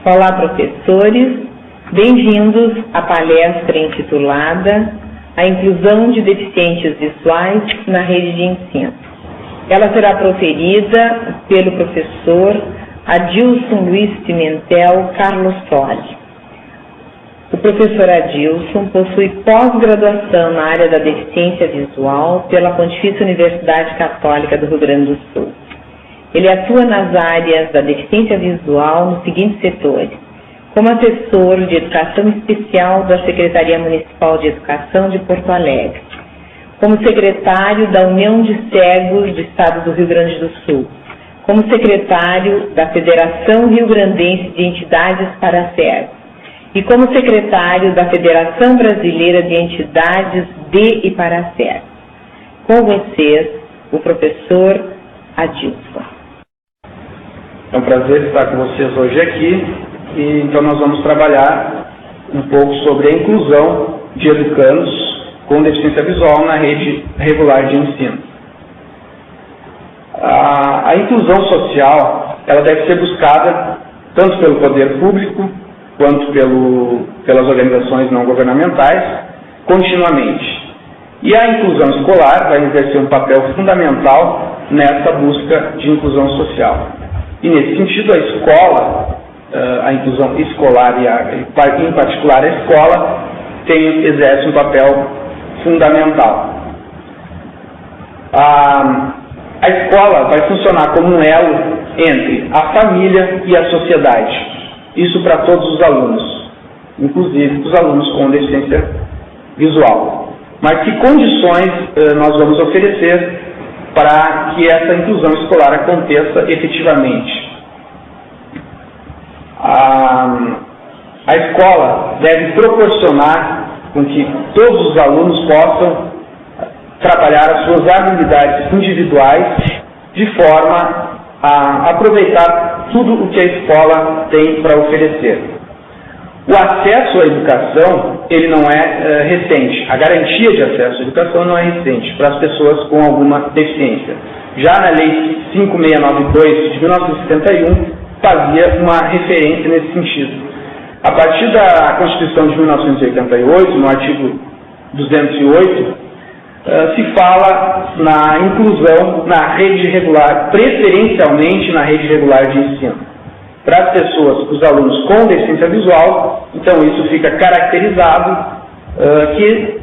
Olá, professores. Bem-vindos à palestra intitulada A Inclusão de Deficientes Visuais na Rede de Ensino. Ela será proferida pelo professor Adilson Luiz Pimentel Carlos Tolle. O professor Adilson possui pós-graduação na área da deficiência visual pela Pontifícia Universidade Católica do Rio Grande do Sul. Ele atua nas áreas da deficiência visual nos seguintes setores: como assessor de educação especial da Secretaria Municipal de Educação de Porto Alegre, como secretário da União de Cegos do Estado do Rio Grande do Sul, como secretário da Federação Rio-Grandense de Entidades para Cegos e como secretário da Federação Brasileira de Entidades de e para Cegos. Com vocês, o professor Adilson. É um prazer estar com vocês hoje aqui, e então nós vamos trabalhar um pouco sobre a inclusão de educandos com deficiência visual na rede regular de ensino. A inclusão social, ela deve ser buscada tanto pelo poder público quanto pelas organizações não governamentais continuamente. E a inclusão escolar vai exercer um papel fundamental nessa busca de inclusão social. E nesse sentido, a escola, a inclusão escolar e em particular a escola, exerce um papel fundamental. A escola vai funcionar como um elo entre a família e a sociedade. Isso para todos os alunos, inclusive os alunos com deficiência visual. Mas que condições nós vamos oferecer para que essa inclusão escolar aconteça efetivamente? A escola deve proporcionar com que todos os alunos possam trabalhar as suas habilidades individuais de forma a aproveitar tudo o que a escola tem para oferecer. O acesso à educação, ele não é recente. A garantia de acesso à educação não é recente para as pessoas com alguma deficiência. Já na Lei 5692 de 1971, fazia uma referência nesse sentido. A partir da Constituição de 1988, no artigo 208, se fala na inclusão na rede regular, preferencialmente na rede regular de ensino. Para as pessoas, os alunos com deficiência visual, então isso fica caracterizado que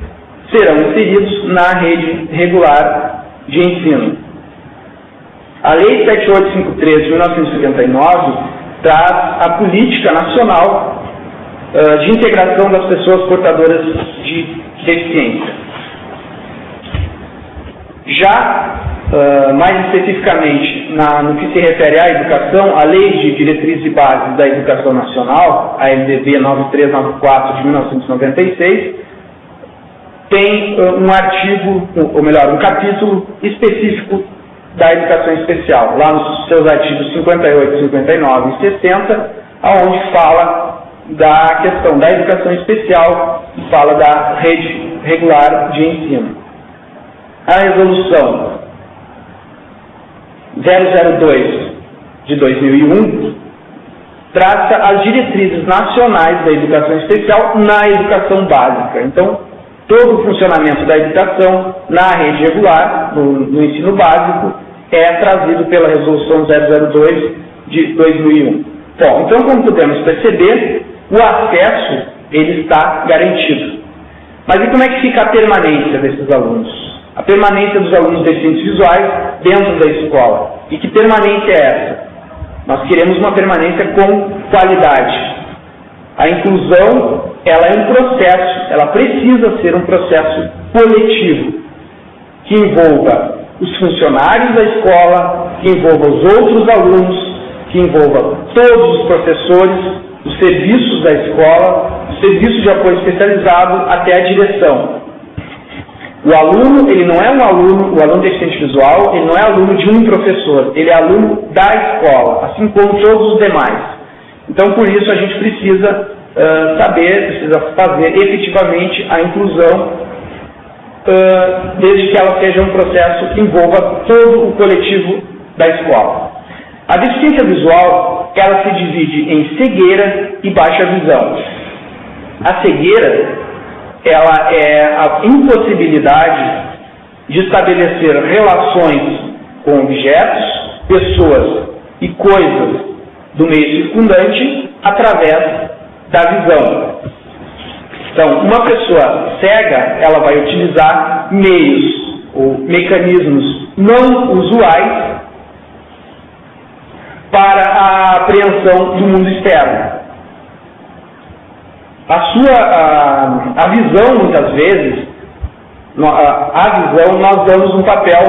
serão inseridos na rede regular de ensino. A Lei 7853 de 1979 traz a Política Nacional de Integração das Pessoas Portadoras de Deficiência. Já mais especificamente no que se refere à educação, a Lei de Diretrizes e Bases da Educação Nacional, a LDB 9394 de 1996, tem um artigo, ou melhor, um capítulo específico da educação especial, lá nos seus artigos 58, 59 e 60, onde fala da questão da educação especial e fala da rede regular de ensino. A resolução 002 de 2001 traça as diretrizes nacionais da educação especial na educação básica. Então, todo o funcionamento da educação na rede regular, no ensino básico, é trazido pela resolução 002 de 2001. Bom, então, como podemos perceber, o acesso ele está garantido. Mas e como é que fica a permanência desses alunos? A permanência dos alunos deficientes visuais dentro da escola. E que permanência é essa? Nós queremos uma permanência com qualidade. A inclusão, ela é um processo, ela precisa ser um processo coletivo, que envolva os funcionários da escola, que envolva os outros alunos, que envolva todos os professores, os serviços da escola, o serviço de apoio especializado até a direção. O aluno, ele não é um aluno, o aluno deficiente visual, ele não é aluno de um professor, ele é aluno da escola, assim como todos os demais. Então, por isso, a gente precisa precisa fazer efetivamente a inclusão, desde que ela seja um processo que envolva todo o coletivo da escola. A deficiência visual, ela se divide em cegueira e baixa visão. A cegueira, ela é a impossibilidade de estabelecer relações com objetos, pessoas e coisas do meio circundante através da visão. Então, uma pessoa cega, ela vai utilizar meios ou mecanismos não usuais para a apreensão do mundo externo. A visão, muitas vezes, nós damos um papel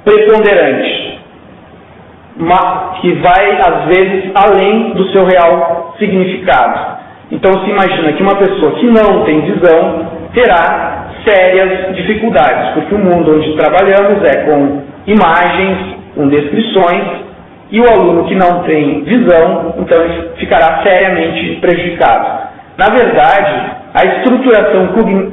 preponderante, que vai, às vezes, além do seu real significado. Então, se imagina que uma pessoa que não tem visão terá sérias dificuldades, porque o mundo onde trabalhamos é com imagens, com descrições, e o aluno que não tem visão, então ele ficará seriamente prejudicado. Na verdade, a estruturação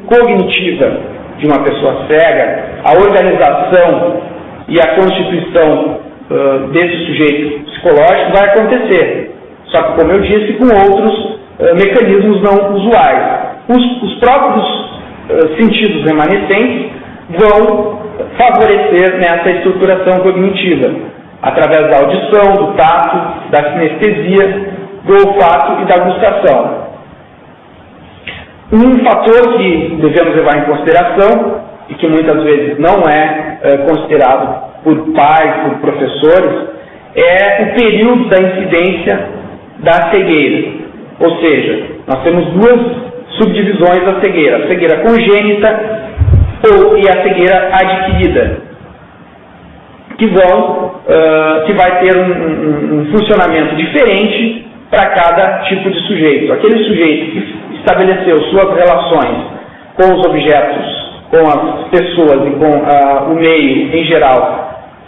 cognitiva de uma pessoa cega, a organização e a constituição desse sujeito psicológico vai acontecer, só que, como eu disse, com outros mecanismos não usuais. Os próprios sentidos remanescentes vão favorecer nessa estruturação cognitiva, através da audição, do tato, da sinestesia, do olfato e da gustação. Um fator que devemos levar em consideração, e que muitas vezes não é considerado por pais, por professores, é o período da incidência da cegueira. Ou seja, nós temos duas subdivisões da cegueira: a cegueira congênita e a cegueira adquirida, que vai ter um funcionamento diferente para cada tipo de sujeito. Aquele sujeito que estabeleceu suas relações com os objetos, com as pessoas e com o meio em geral,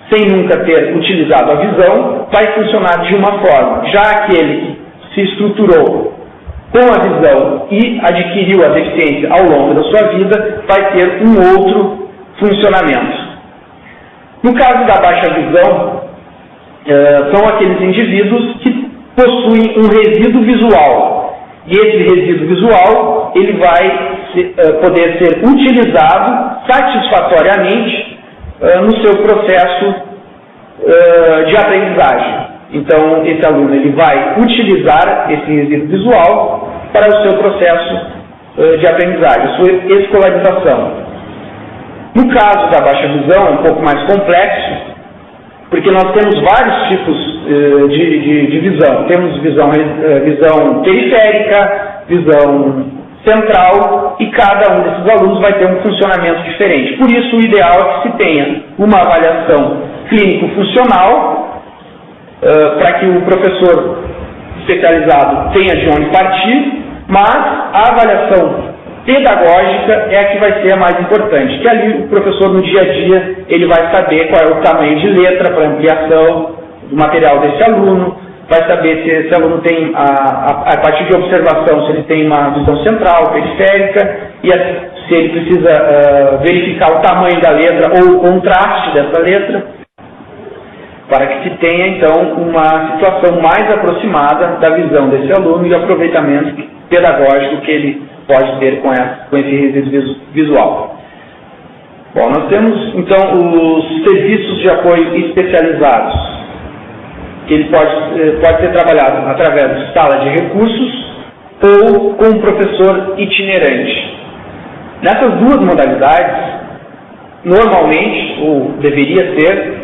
sem nunca ter utilizado a visão, vai funcionar de uma forma. Já aquele que se estruturou com a visão e adquiriu a deficiência ao longo da sua vida, vai ter um outro funcionamento. No caso da baixa visão, são aqueles indivíduos que possuem um resíduo visual. E esse resíduo visual, ele vai poder ser utilizado satisfatoriamente no seu processo de aprendizagem. Então, esse aluno ele vai utilizar esse resíduo visual para o seu processo de aprendizagem, sua escolarização. No caso da baixa visão, é um pouco mais complexo, porque nós temos vários tipos de visão. Temos visão periférica, visão central, e cada um desses alunos vai ter um funcionamento diferente. Por isso, o ideal é que se tenha uma avaliação clínico-funcional, para que o professor especializado tenha de onde partir, mas a avaliação pedagógica é a que vai ser a mais importante, que ali o professor no dia a dia ele vai saber qual é o tamanho de letra para ampliação do material desse aluno, vai saber se esse aluno tem, a partir de observação, se ele tem uma visão central, periférica, e se ele precisa verificar o tamanho da letra ou o contraste dessa letra, para que se tenha, então, uma situação mais aproximada da visão desse aluno e o aproveitamento pedagógico que ele pode ter com esse resíduo visual. Bom, nós temos, então, os serviços de apoio especializados, que ele pode ser trabalhado através de sala de recursos ou com um professor itinerante. Nessas duas modalidades, normalmente, ou deveria ser,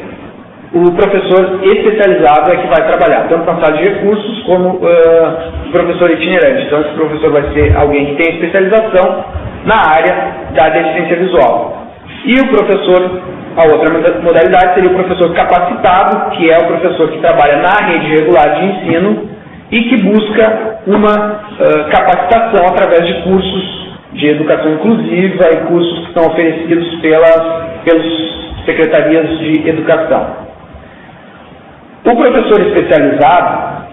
o professor especializado é que vai trabalhar, tanto na sala de recursos como o professor itinerante. Então, esse professor vai ser alguém que tem especialização na área da deficiência visual. E o professor, a outra modalidade seria o professor capacitado, que é o professor que trabalha na rede regular de ensino e que busca uma capacitação através de cursos de educação inclusiva e cursos que são oferecidos pelas secretarias de educação. O professor especializado,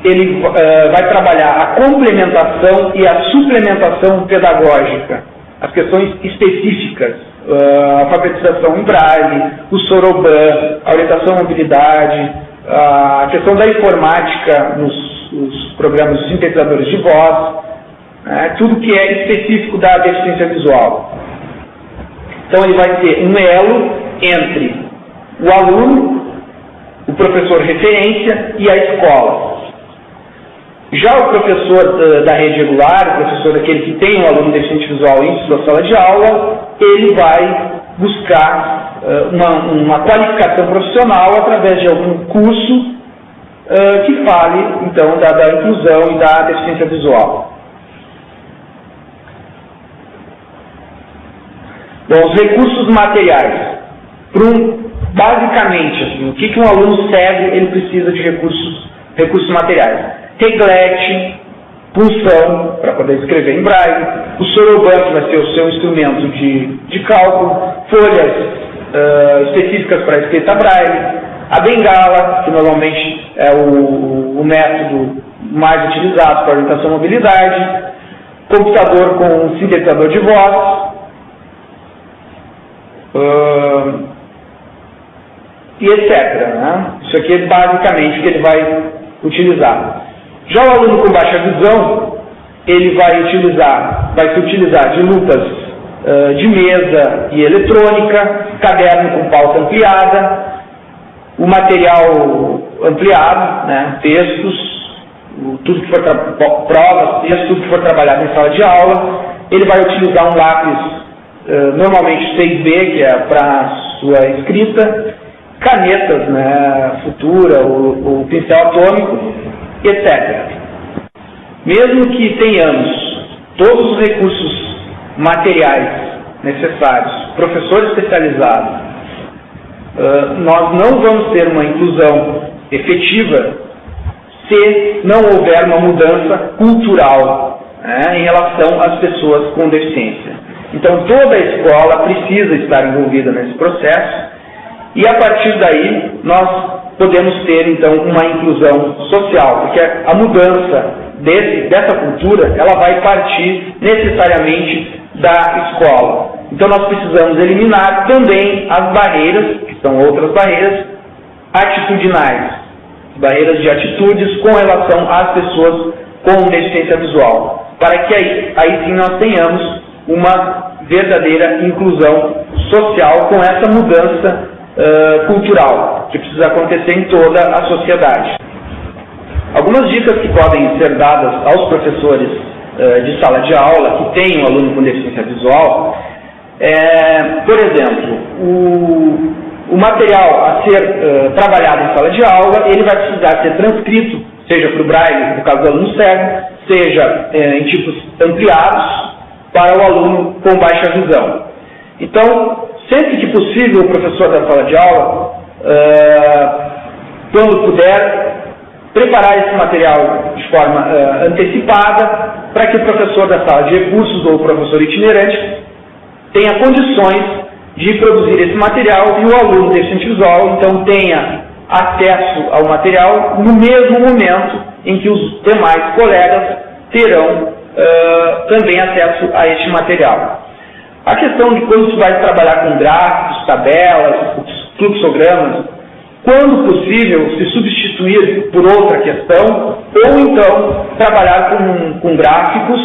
ele vai trabalhar a complementação e a suplementação pedagógica, as questões específicas, a alfabetização em braille, o soroban, a orientação à mobilidade, a questão da informática nos programas de sintetizadores de voz, tudo que é específico da deficiência visual. Então ele vai ser um elo entre o aluno, o professor referência e a escola. Já o professor da rede regular, o professor aquele que tem um aluno deficiente visual em sua sala de aula, ele vai buscar uma qualificação profissional através de algum curso que fale, então, da inclusão e da deficiência visual. Bom, os recursos materiais. Basicamente, assim, o que um aluno cego ele precisa de recursos materiais? Reglete, punção, para poder escrever em braille, o soroban, que vai ser o seu instrumento de cálculo, folhas específicas para escrita braille, a bengala, que normalmente é o método mais utilizado para orientação à mobilidade, computador com sintetizador de voz, e etc. Né? Isso aqui é basicamente o que ele vai utilizar. Já o aluno com baixa visão, ele vai se utilizar de lupas de mesa e eletrônica, caderno com pauta ampliada, o material ampliado, né, textos, tudo que for provas, textos, tudo que for trabalhado em sala de aula. Ele vai utilizar um lápis normalmente 6B, que é para sua escrita, canetas, né, Futura, o pincel atômico, etc. Mesmo que tenhamos todos os recursos materiais necessários, professor especializado, nós não vamos ter uma inclusão efetiva se não houver uma mudança cultural, né, em relação às pessoas com deficiência. Então, toda a escola precisa estar envolvida nesse processo e, a partir daí, nós podemos ter, então, uma inclusão social, porque a mudança dessa cultura, ela vai partir necessariamente da escola. Então, nós precisamos eliminar também as barreiras, que são outras barreiras, atitudinais, barreiras de atitudes com relação às pessoas com deficiência visual, para que aí sim nós tenhamos uma verdadeira inclusão social com essa mudança cultural que precisa acontecer em toda a sociedade. Algumas dicas que podem ser dadas aos professores de sala de aula que têm um aluno com deficiência visual por exemplo, o material a ser trabalhado em sala de aula, ele vai precisar ser transcrito, seja para o braille, no caso do aluno cego, seja em tipos ampliados para o aluno com baixa visão. Então, sempre que possível, o professor da sala de aula, quando puder, preparar esse material de forma antecipada, para que o professor da sala de recursos ou o professor itinerante tenha condições de produzir esse material e o aluno deficiente visual, então, tenha acesso ao material no mesmo momento em que os demais colegas terão também acesso a este material. A questão de quando se vai trabalhar com gráficos, tabelas, fluxogramas, quando possível, se substituir por outra questão, ou então trabalhar com gráficos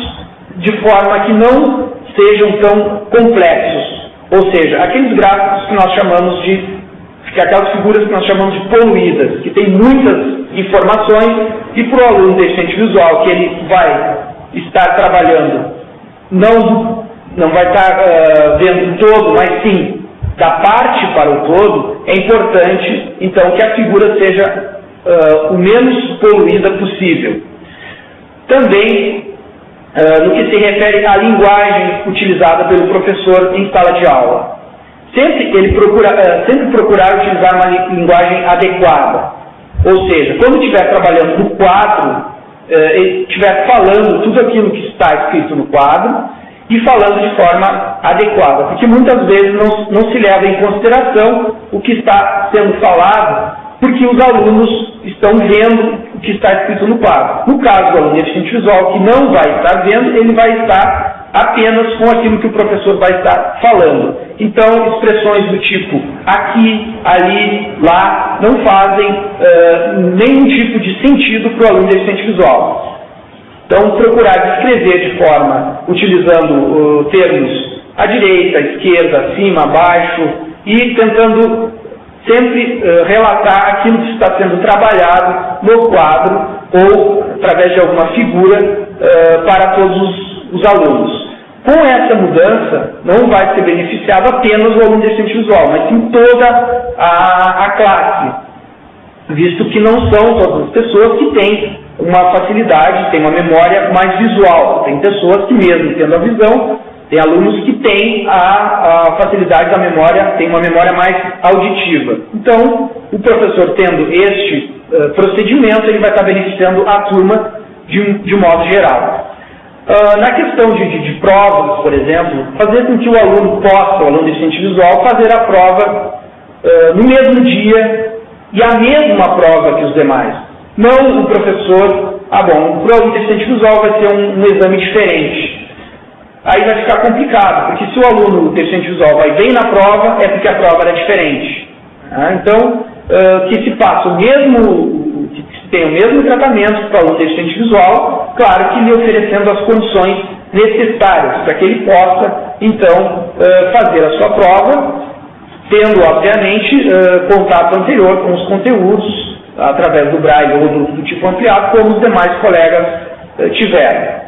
de forma que não sejam tão complexos. Ou seja, aqueles gráficos que nós chamamos aquelas figuras que nós chamamos de poluídas, que tem muitas informações e para o aluno deficiente visual, que ele vai estar trabalhando, não vai estar vendo o todo, mas sim da parte para o todo, é importante, então, que a figura seja o menos poluída possível. Também, no que se refere à linguagem utilizada pelo professor em sala de aula. Sempre procurar utilizar uma linguagem adequada. Ou seja, quando estiver trabalhando no quadro, ele estiver falando tudo aquilo que está escrito no quadro e falando de forma adequada, porque muitas vezes não se leva em consideração o que está sendo falado, porque os alunos estão vendo o que está escrito no quadro. No caso do aluno deficiente visual, que não vai estar vendo, ele vai estar apenas com aquilo que o professor vai estar falando. Então, expressões do tipo aqui, ali, lá, não fazem nenhum tipo de sentido para o aluno deficiente visual. Então, procurar descrever de forma, utilizando termos à direita, à esquerda, acima, abaixo, e tentando sempre relatar aquilo que está sendo trabalhado no quadro ou através de alguma figura para todos os alunos. Com essa mudança, não vai ser beneficiado apenas o aluno deficiente visual, mas sim toda a classe, visto que não são todas as pessoas que têm uma facilidade, têm uma memória mais visual. Tem pessoas que, mesmo tendo a visão, tem alunos que têm a facilidade da memória, têm uma memória mais auditiva. Então, o professor tendo este procedimento, ele vai estar beneficiando a turma de modo geral. Na questão de provas, por exemplo, fazer com que o aluno possa, o aluno deficiente visual, fazer a prova no mesmo dia e a mesma prova que os demais. Não o professor, para o aluno deficiente visual vai ser um exame diferente. Aí vai ficar complicado, porque se o aluno deficiente visual vai bem na prova, é porque a prova era diferente. Então, que se faça o mesmo, que se tenha o mesmo tratamento para o aluno deficiente visual, claro que lhe oferecendo as condições necessárias para que ele possa, então, fazer a sua prova, tendo, obviamente, contato anterior com os conteúdos, através do Braille ou do tipo ampliado, como os demais colegas tiveram.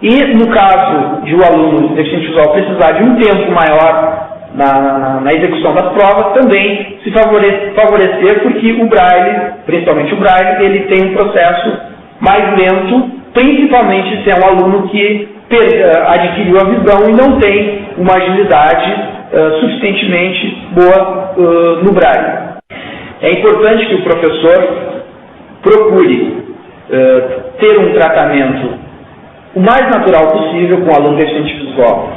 E, no caso de o aluno deficiente visual precisar de um tempo maior na execução das provas, também se favorecer, porque o Braille, principalmente o Braille, ele tem um processo mais lento, principalmente se é um aluno que adquiriu a visão e não tem uma agilidade suficientemente boa no Braille. É importante que o professor procure ter um tratamento o mais natural possível com o aluno deficiente visual.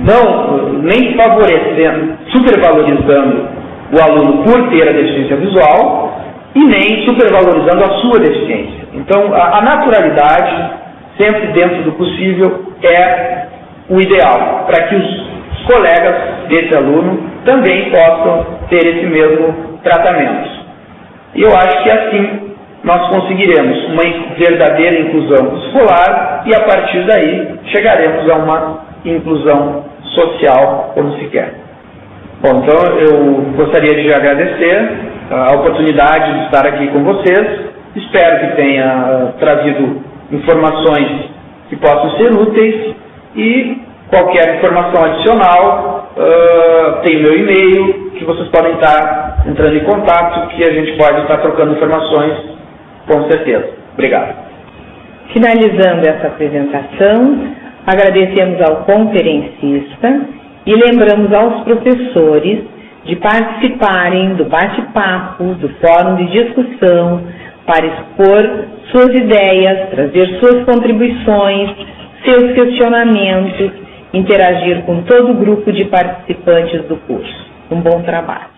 Não, nem favorecendo, supervalorizando o aluno por ter a deficiência visual e nem supervalorizando a sua deficiência. Então, a naturalidade, sempre dentro do possível, é o ideal, para que os colegas desse aluno também possam ter esse mesmo tratamento. E eu acho que assim nós conseguiremos uma verdadeira inclusão escolar e, a partir daí, chegaremos a uma inclusão social, como se quer. Bom, então eu gostaria de agradecer a oportunidade de estar aqui com vocês. Espero que tenha trazido informações que possam ser úteis e qualquer informação adicional, tem o meu e-mail, que vocês podem estar entrando em contato, que a gente pode estar trocando informações. Com certeza. Obrigado. Finalizando essa apresentação, agradecemos ao conferencista e lembramos aos professores de participarem do bate-papo, do fórum de discussão, para expor suas ideias, trazer suas contribuições, seus questionamentos, interagir com todo o grupo de participantes do curso. Um bom trabalho.